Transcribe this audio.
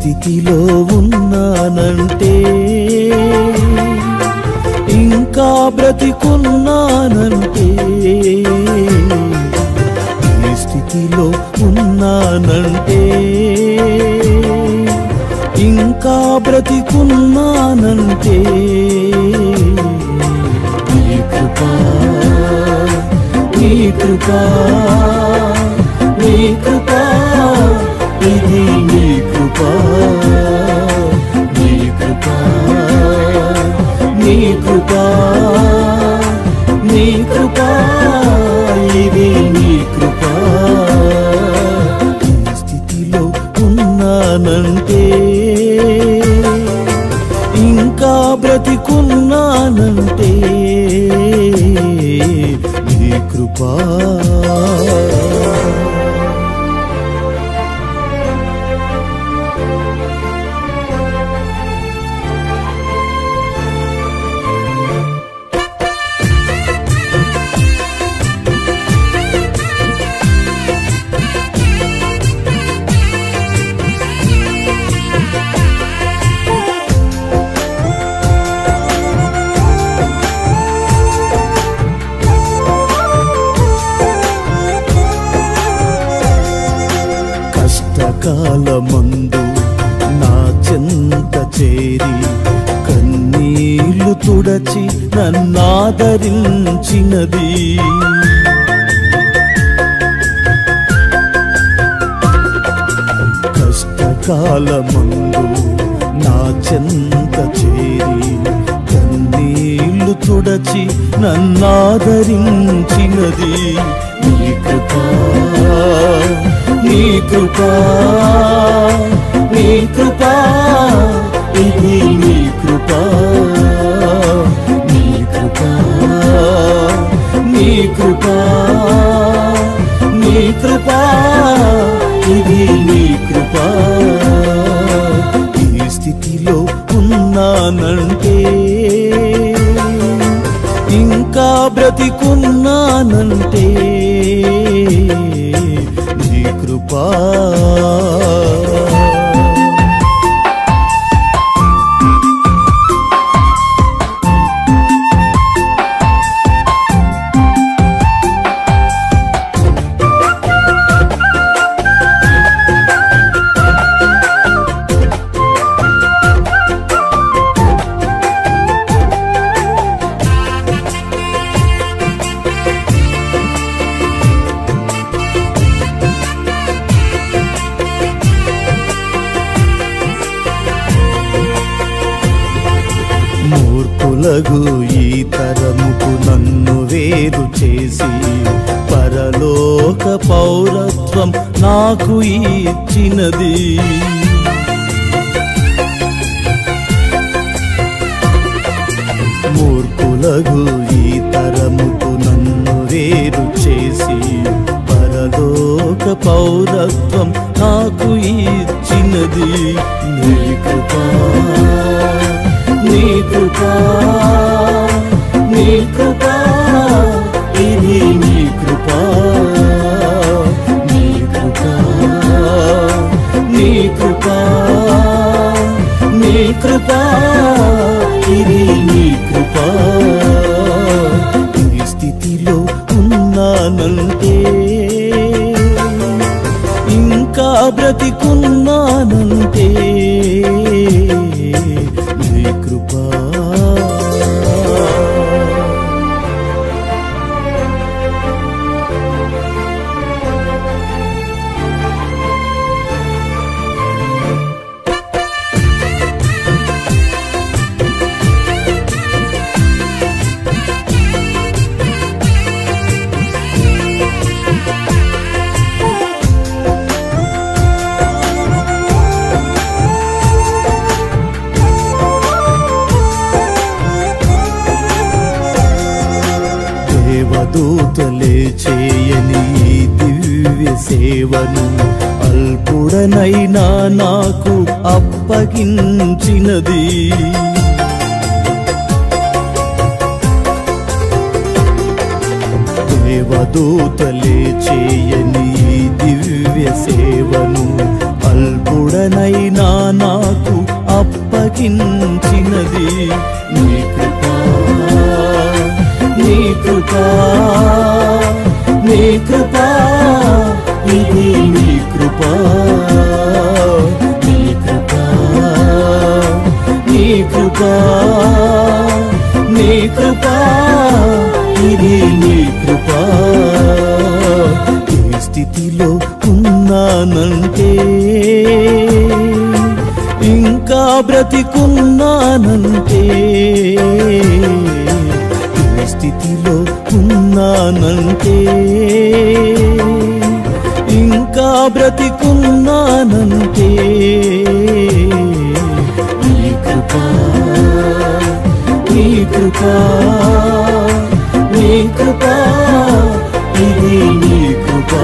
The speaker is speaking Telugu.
స్థితిలో ఉన్నానంటే, ఇంకా బ్రతికున్నానంటే, ఈ స్థితిలో ఉన్నానంటే, ఇంకా బ్రతికున్నానంటే, నీ కృపా, నీ కృపా, నీ కృపా, ఇది నీ కృపా, నీ కృపా, నీ కృపా, నీ కృపా, ఇది నీ కృపా. ఈ స్థితిలో ఉన్నానంటే, ఇంకా బ్రతికున్నానంటే, నీ కృపా. కష్టకాలమందు నా చెంత చేరి కన్నీళ్లు తుడచి నన్నాదరించినది, కష్టకాలమందు నా చెంత చేరి కన్నీళ్లు తుడచి నన్నాదరించినది, నీ కృపా, నీ కృపా, నీ కృపా, ఇది నీ కృపా, నీ కృపా, నీ కృపా, నీ కృపా, ఇది నీ కృపా. ఈ స్థితిలో ఉన్నానంటే, ఇంకా బ్రతికున్నానంటే, నీ కృపా. మూర్ఖులగు ఈ తరముకు నన్ను వేరు చేసి పరలోక పౌరత్వం నాకు ఇచ్చినది, మూర్ఖులగు ఈ తరముకు నన్ను వేరు చేసి పరలోక పౌరత్వం నాకు ఇచ్చినది, నీ కృపా, నీ కృపా, నీ కృపా, ఇది నీ కృపా, నీ కృపా, నీ కృపా, నీ కృపా, ఇది నీ కృపా. ఈ స్థితిలో ఉన్నానంటే, ఇంకా బ్రతికున్నానంటే, నీ కృపా. దేవదూతలే చేయని ఈ దివ్య సేవను అల్పుడనైనా నాకు అప్పగించినది, దేవదూతలే చేయని ఈ దివ్య సేవను అల్పుడనైనా బ్రతికించినది నీ కృపా నీ కృపా నీ కృపా ఇది నీ కృపా నీ కృపా నీ కృపా నీ కృపా ఇది నీ కృపా ఏ స్థితిలో ఉన్నానంటే ఇంకా బ్రతికున్నానంటే ఏ స్థితిలో ఉన్నానంటే ఇంకా బ్రతికున్నానంటే నీ కృపా నీ కృపా నీ కృపా ఇది నీ కృపా